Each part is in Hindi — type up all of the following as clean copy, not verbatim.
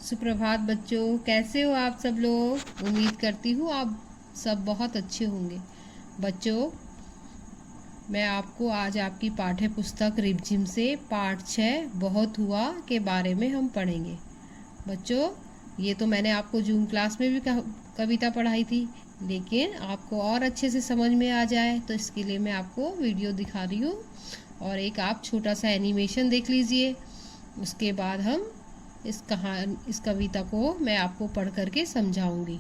सुप्रभात बच्चों, कैसे हो आप सब लोग। उम्मीद करती हूँ आप सब बहुत अच्छे होंगे। बच्चों, मैं आपको आज आपकी पाठ्य पुस्तक रिमझिम से पाठ 6 बहुत हुआ के बारे में हम पढ़ेंगे। बच्चों, ये तो मैंने आपको जूम क्लास में भी कविता पढ़ाई थी, लेकिन आपको और अच्छे से समझ में आ जाए तो इसके लिए मैं आपको वीडियो दिखा रही हूँ और एक आप छोटा सा एनिमेशन देख लीजिए। उसके बाद हम इस कविता को मैं आपको पढ़ करके समझाऊंगी।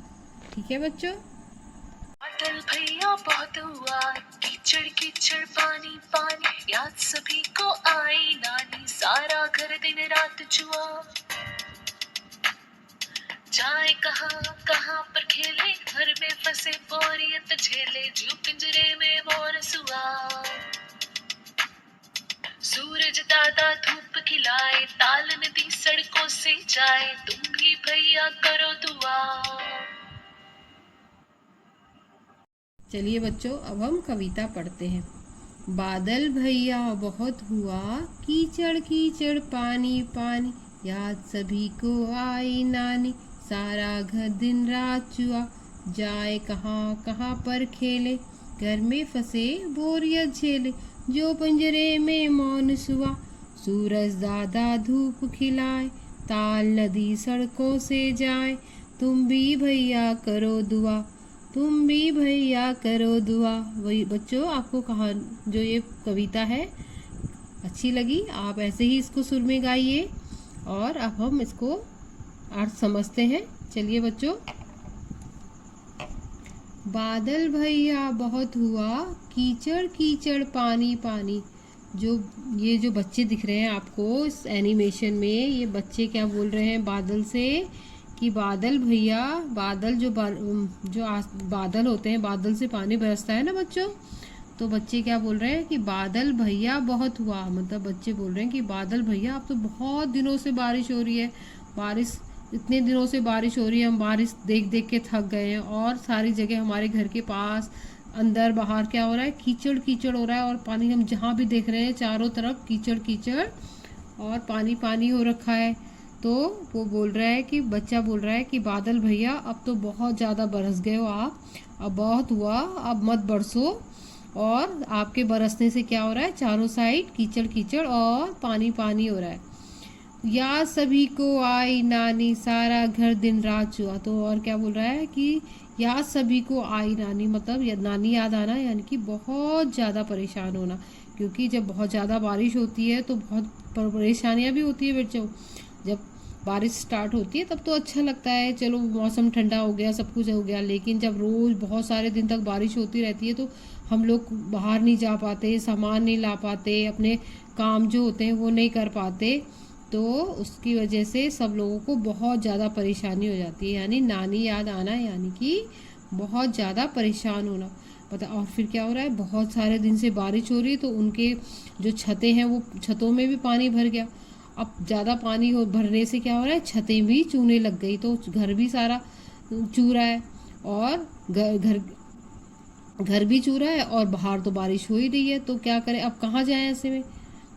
ठीक है बच्चों। बादल भैया बहुत हुआ, कीचड़ कीचड़ पानी पानी, याद सभी को आई नानी, सारा घर दिन रात जुआ। जाए कहाँ कहाँ पर खेले, घर में फंसे बोरियत झेले, जू पिंजरे में मोर सुआ। सूरज दादा धूप खिलाए, ताल नदी सड़कों से जाए, तुम भी भैया करो दुआ। चलिए बच्चों, अब हम कविता पढ़ते हैं। बादल भैया बहुत हुआ, कीचड़ कीचड़ पानी पानी, याद सभी को आई नानी, सारा घर दिन रात जुआ। जाए कहाँ कहाँ पर खेले, घर में फंसे बोरियत झेले, जो पिंजरे में मौन सुआ। सूरज दादा धूप खिलाए, ताल नदी सड़कों से जाए, तुम भी भैया करो दुआ, तुम भी भैया करो दुआ। वही बच्चों, आपको कहा जो ये कविता है अच्छी लगी, आप ऐसे ही इसको सुर में गाइए। और अब हम इसको अर्थ समझते हैं। चलिए बच्चों, बादल भैया बहुत हुआ, कीचड़ कीचड़ पानी पानी। जो बच्चे दिख रहे हैं आपको इस एनिमेशन में, ये बच्चे क्या बोल रहे हैं बादल से कि बादल भैया, बादल जो बादल होते हैं, बादल से पानी बरसता है ना बच्चों, तो बच्चे क्या बोल रहे हैं कि बादल भैया बहुत हुआ। मतलब बच्चे बोल रहे हैं कि बादल भैया अब तो बहुत दिनों से बारिश हो रही है, बारिश इतने दिनों से बारिश हो रही है, हम बारिश देख देख के थक गए हैं, और सारी जगह हमारे घर के पास अंदर बाहर क्या हो रहा है, कीचड़ कीचड़ हो रहा है, और पानी हम जहाँ भी देख रहे हैं चारों तरफ कीचड़ कीचड़ और पानी पानी हो रखा है। तो वो बोल रहा है कि बच्चा बोल रहा है कि बादल भैया अब तो बहुत ज़्यादा बरस गए हो आप, अब बहुत हुआ, अब मत बरसो। और आपके बरसने से क्या हो रहा है, चारों साइड कीचड़ कीचड़ और पानी पानी हो रहा है। याद सभी को आई नानी, सारा घर दिन रात जुआ। तो और क्या बोल रहा है कि याद सभी को आई नानी, मतलब नानी याद आना, यानी कि बहुत ज़्यादा परेशान होना, क्योंकि जब बहुत ज़्यादा बारिश होती है तो बहुत परेशानियाँ भी होती है बच्चों। जब बारिश स्टार्ट होती है तब तो अच्छा लगता है, चलो मौसम ठंडा हो गया, सब कुछ हो गया, लेकिन जब रोज़ बहुत सारे दिन तक बारिश होती रहती है तो हम लोग बाहर नहीं जा पाते, सामान नहीं ला पाते, अपने काम जो होते हैं वो नहीं कर पाते, तो उसकी वजह से सब लोगों को बहुत ज़्यादा परेशानी हो जाती है, यानी नानी याद आना, यानी कि बहुत ज़्यादा परेशान होना। पता और फिर क्या हो रहा है, बहुत सारे दिन से बारिश हो रही है तो उनके जो छतें हैं वो छतों में भी पानी भर गया। अब ज़्यादा पानी भरने से क्या हो रहा है, छतें भी चूने लग गई, तो घर भी सारा चू रहा है, और घर भी चू रहा है, और बाहर तो बारिश हो ही रही है, तो क्या करें, अब कहाँ जाएं ऐसे में।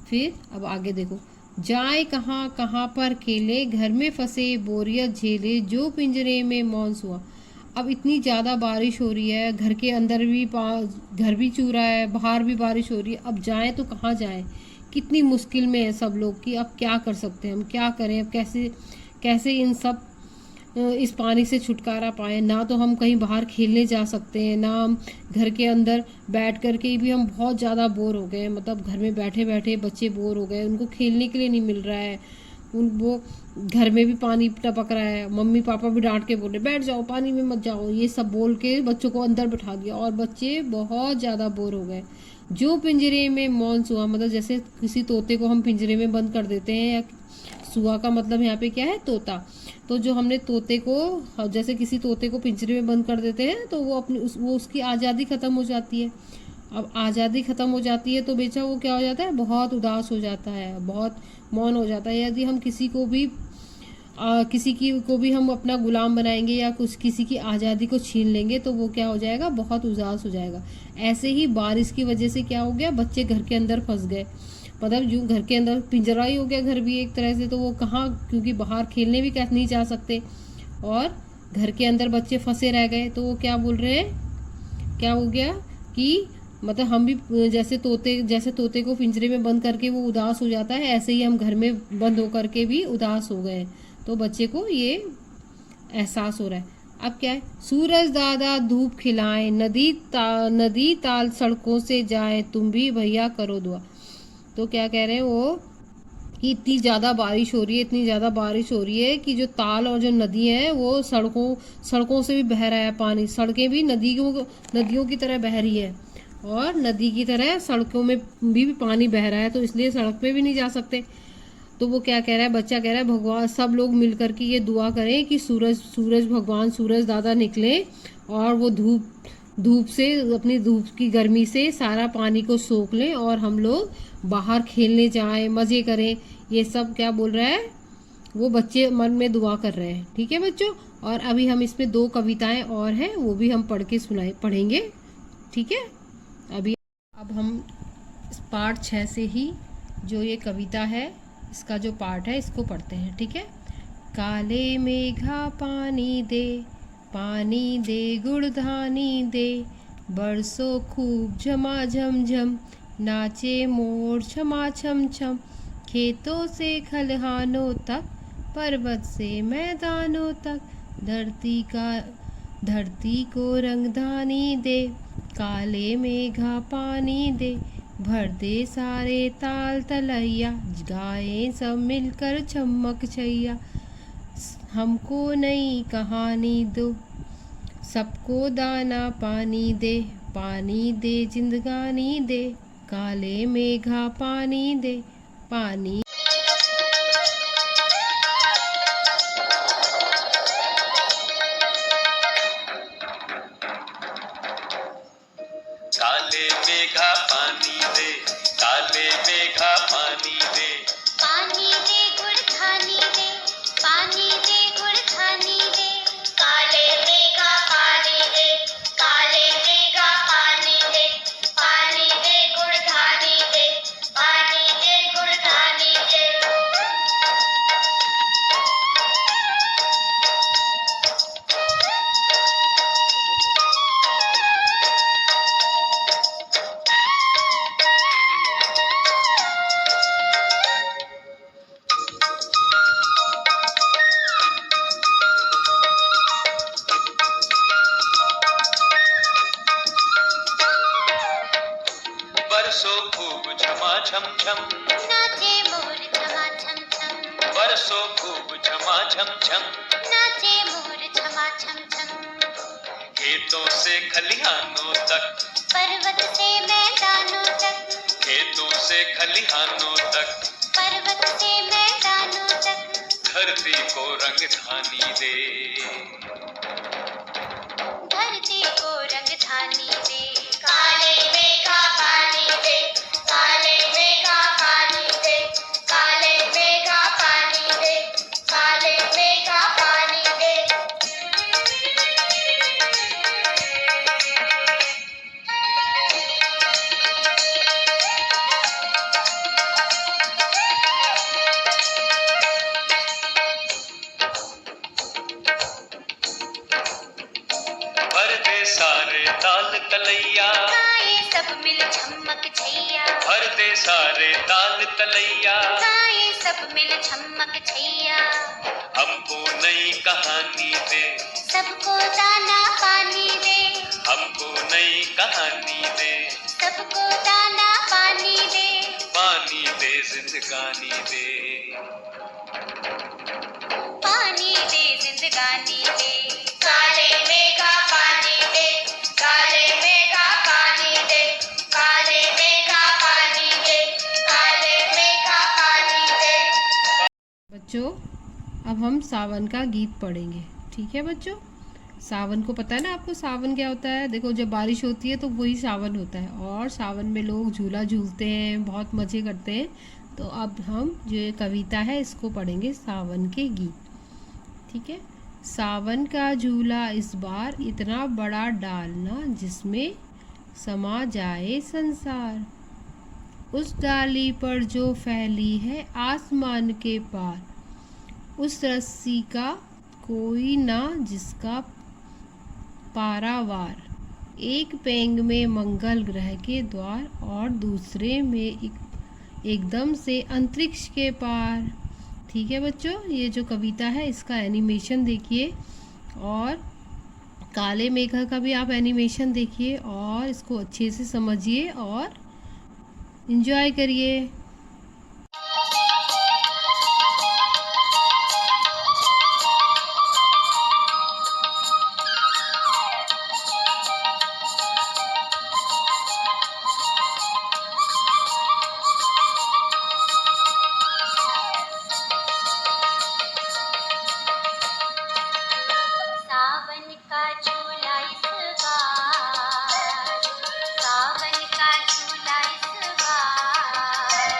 फिर अब आगे देखो, जाए कहाँ कहाँ पर खेले, घर में फंसे बोरियत झेले, जो पिंजरे में मौन सोआ। अब इतनी ज़्यादा बारिश हो रही है, घर के अंदर भी घर भी चू रहा है, बाहर भी बारिश हो रही है, अब जाएं तो कहाँ जाएं, कितनी मुश्किल में है सब लोग कि अब क्या कर सकते हैं, हम क्या करें, अब कैसे कैसे इन सब इस पानी से छुटकारा पाएं। ना तो हम कहीं बाहर खेलने जा सकते हैं, ना हम घर के अंदर बैठ कर के भी हम बहुत ज़्यादा बोर हो गए हैं, मतलब घर में बैठे बैठे बच्चे बोर हो गए, उनको खेलने के लिए नहीं मिल रहा है, वो घर में भी पानी टपक रहा है, मम्मी पापा भी डांट के बोल रहे बैठ जाओ पानी में मत जाओ, ये सब बोल के बच्चों को अंदर बिठा दिया, और बच्चे बहुत ज़्यादा बोर हो गए। जो पिंजरे में मौन सुआ, मतलब जैसे किसी तोते को हम पिंजरे में बंद कर देते हैं, या सुआ का मतलब यहाँ पे क्या है, तोता। तो जो हमने तोते को, जैसे किसी तोते को पिंजरे में बंद कर देते हैं तो वो उसकी आज़ादी ख़त्म हो जाती है। अब आज़ादी ख़त्म हो जाती है तो बेचा वो क्या हो जाता है, बहुत उदास हो जाता है, बहुत मौन हो जाता है। यदि हम किसी को भी हम अपना गुलाम बनाएंगे या किसी की आज़ादी को छीन लेंगे तो वो क्या हो जाएगा, बहुत उदास हो जाएगा। ऐसे ही बारिश की वजह से क्या हो गया, बच्चे घर के अंदर फंस गए, मतलब जो घर के अंदर पिंजरा ही हो गया घर भी एक तरह से, तो वो कहाँ, क्योंकि बाहर खेलने भी नहीं जा सकते और घर के अंदर बच्चे फंसे रह गए, तो वो क्या बोल रहे हैं, क्या हो गया कि मतलब हम भी जैसे तोते को पिंजरे में बंद करके वो उदास हो जाता है, ऐसे ही हम घर में बंद होकर के भी उदास हो गए। तो बच्चे को ये एहसास हो रहा है। अब क्या है, सूरज दादा धूप खिलाएं, नदी ताल सड़कों से जाए, तुम भी भैया करो दुआ। तो क्या कह रहे हैं वो कि इतनी ज़्यादा बारिश हो रही है, इतनी ज़्यादा बारिश हो रही है कि जो ताल और जो नदी है वो सड़कों से भी बह रहा है पानी, सड़कें भी नदियों की तरह बह रही है और नदी की तरह सड़कों में भी पानी बह रहा है, तो इसलिए सड़क पे भी नहीं जा सकते। तो वो क्या कह रहा है, बच्चा कह रहा है भगवान सब लोग मिलकर के ये दुआ करें कि सूरज भगवान, सूरज दादा निकले और वो धूप से, अपनी धूप की गर्मी से सारा पानी को सोख लें और हम लोग बाहर खेलने जाएं, मज़े करें। ये सब क्या बोल रहा है, वो बच्चे मन में दुआ कर रहे हैं। ठीक है बच्चों, और अभी हम इसमें 2 कविताएं और हैं, वो भी हम पढ़ेंगे। ठीक है, अब हम पार्ट 6 से ही जो ये कविता है, इसका जो पार्ट है इसको पढ़ते हैं। ठीक है। काले मेघा पानी दे गुड़धानी दे, बरसों खूब झमा झम झम, नाचे मोर क्षमा छम छम, खेतों से खलिहानों तक, पर्वत से मैदानों तक, धरती को रंगधानी दे, काले मेघा पानी दे, भर दे सारे ताल तलैया, गाएं सब मिलकर चमक छैया, हमको नई कहानी दो, सबको दाना पानी दे जिंदगानी दे, काले मेघा पानी दे पानी। काले मेघा पानी दे, काले मेघा पानी दे, पानी दे गुड़ खानी दे, पानी दे गुड़ खानी दे, काले मेघा पानी दे, काले मेघा पानी दे, पानी दे गुड़ खानी दे, पानी दे गुड़ खानी दे। बरसों खूब झमा झम झम, नाचे मोर झमा झम झम, बरसों खूब झमा झम झम, नाचे मोर झमा झम झम, खेतों से खलिहानों तक, पर्वत से मैदानों तक, खेतों से खलिहानों तक, पर्वत से मैदानों तक, धरती को रंगधानी दे, धरती को रंगधानी दे, काले मेघा पानी दे, काले मेघा पानी दे, काले मेघा पानी दे, काले मेघा पानी दे। भर दे सारे ताल तलैया, गाए सब मिल झमक छैया, भर दे सारे ताल तलैया, गाए सब मिल झमक छैया, हमको नई कहानी दे, सबको दाना पानी दे, हमको नई कहानी दे, सबको दाना पानी दे, पानी दे जिंदगानी दे, पानी दे जिंदगानी दे, काले मेघा पानी दे, काले मेघा पानी दे, काले मेघा पानी दे, काले मेघा पानी दे। बच्चों, अब हम सावन का गीत पढ़ेंगे। ठीक है बच्चों, सावन को पता है ना आपको, सावन क्या होता है? देखो, जब बारिश होती है तो वही सावन होता है और सावन में लोग झूला झूलते हैं, बहुत मज़े करते हैं। तो अब हम जो ये कविता है इसको पढ़ेंगे, सावन के गीत। ठीक है। सावन का झूला इस बार इतना बड़ा डालना, जिसमें समा जाए संसार, उस डाली पर जो फैली है आसमान के पार, उस रस्सी का कोई ना जिसका पारावार। एक पेंग में मंगल ग्रह के द्वार और दूसरे में एकदम से अंतरिक्ष के पार। ठीक है बच्चों, ये जो कविता है इसका एनिमेशन देखिए और काले मेघा का भी आप एनिमेशन देखिए और इसको अच्छे से समझिए और एंजॉय करिए। सावन का झूला इस बार, सावन का झूला इस बार,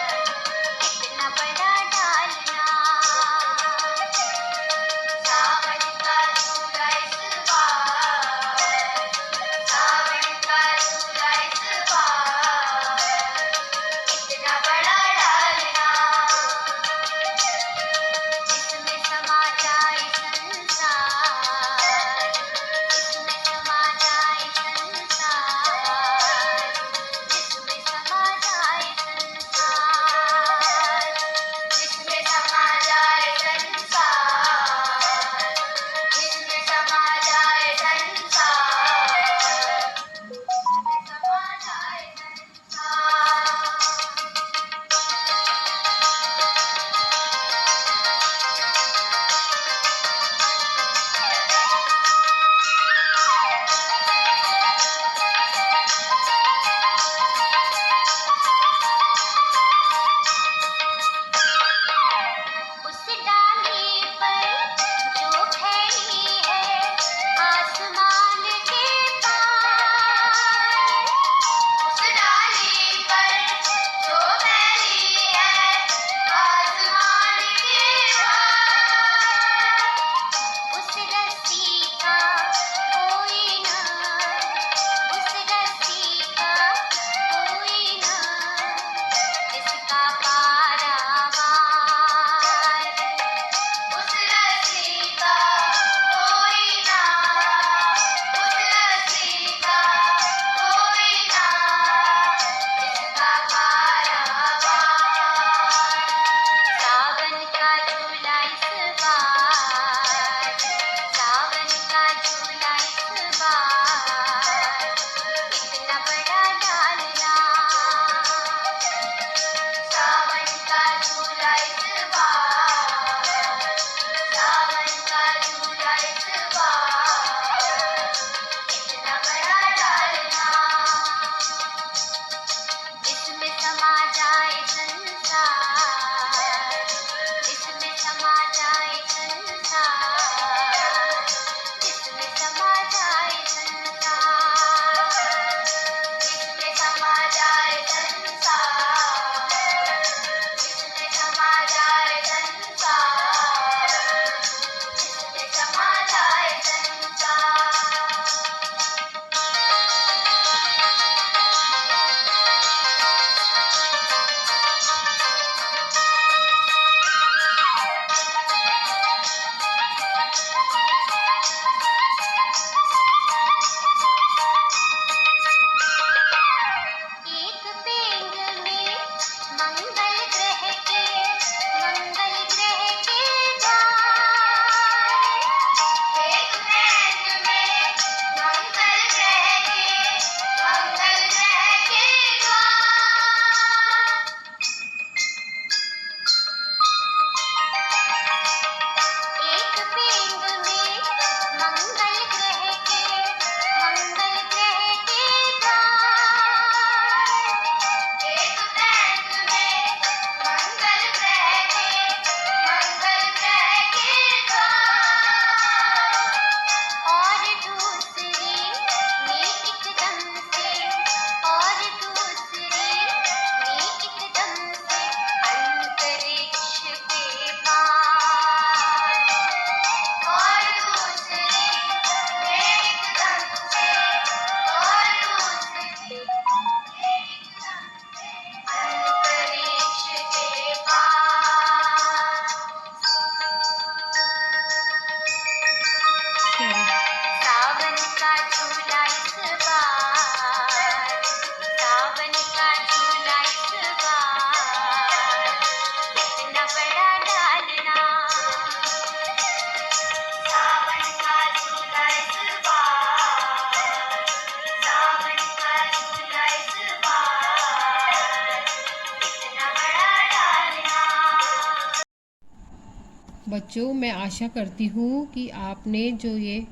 बच्चों, मैं आशा करती हूँ कि आपने जो ये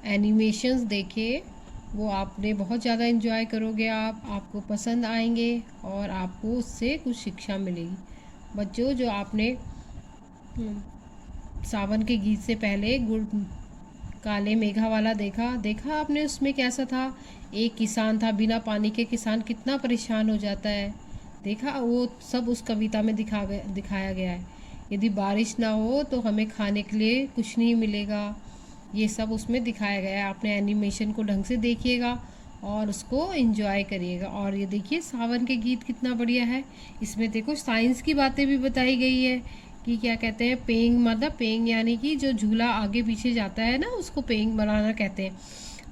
एनिमेशंस देखे वो आपने बहुत ज़्यादा एंजॉय करोगे, आपको पसंद आएंगे और आपको उससे कुछ शिक्षा मिलेगी। बच्चों, जो आपने सावन के गीत से पहले गुड़ काले मेघा वाला देखा आपने, उसमें कैसा था, एक किसान था, बिना पानी के किसान कितना परेशान हो जाता है। देखा, वो सब उस कविता में दिखाया गया है। यदि बारिश ना हो तो हमें खाने के लिए कुछ नहीं मिलेगा, ये सब उसमें दिखाया गया है। आपने एनिमेशन को ढंग से देखिएगा और उसको एंजॉय करिएगा। और ये देखिए सावन के गीत कितना बढ़िया है। इसमें देखो साइंस की बातें भी बताई गई है कि क्या कहते हैं, पेंग, मतलब पेंग यानी कि जो झूला आगे पीछे जाता है ना, उसको पेंग बनाना कहते हैं।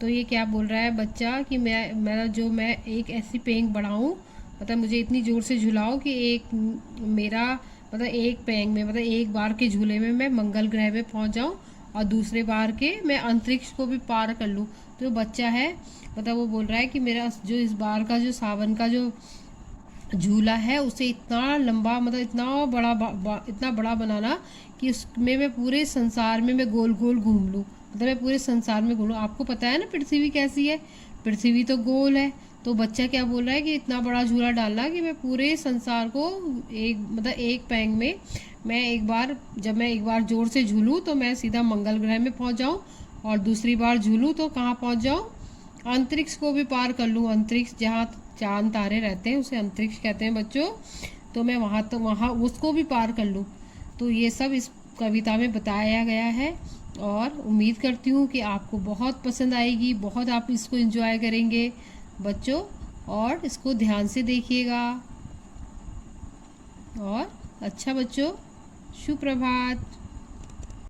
तो ये क्या बोल रहा है बच्चा कि मैं एक ऐसी पेंग बढ़ाऊँ, मतलब मुझे इतनी ज़ोर से झुलाओ कि एक पेंग में, मतलब एक बार के झूले में मैं मंगल ग्रह में पहुंच जाऊं और दूसरे बार के मैं अंतरिक्ष को भी पार कर लूं। तो बच्चा है, मतलब वो बोल रहा है कि मेरा जो इस बार का जो सावन का जो झूला है उसे इतना लंबा, मतलब इतना बड़ा बनाना कि उसमें मैं पूरे संसार में मैं गोल गोल घूम लूँ, मतलब मैं पूरे संसार में घूमूँ। आपको पता है ना पृथ्वी कैसी है, पृथ्वी तो गोल है। तो बच्चा क्या बोल रहा है कि इतना बड़ा झूला डालना कि मैं पूरे संसार को एक पैंग में जब मैं एक बार जोर से झूलूँ तो मैं सीधा मंगल ग्रह में पहुंच जाऊं और दूसरी बार झूलूँ तो कहाँ पहुंच जाऊं, अंतरिक्ष को भी पार कर लूँ। अंतरिक्ष जहाँ चांद तारे रहते हैं उसे अंतरिक्ष कहते हैं बच्चों। तो मैं वहाँ उसको भी पार कर लूँ। तो ये सब इस कविता में बताया गया है और उम्मीद करती हूँ कि आपको बहुत पसंद आएगी, बहुत आप इसको एंजॉय करेंगे बच्चों। और इसको ध्यान से देखिएगा। और अच्छा बच्चों, शुभ प्रभात।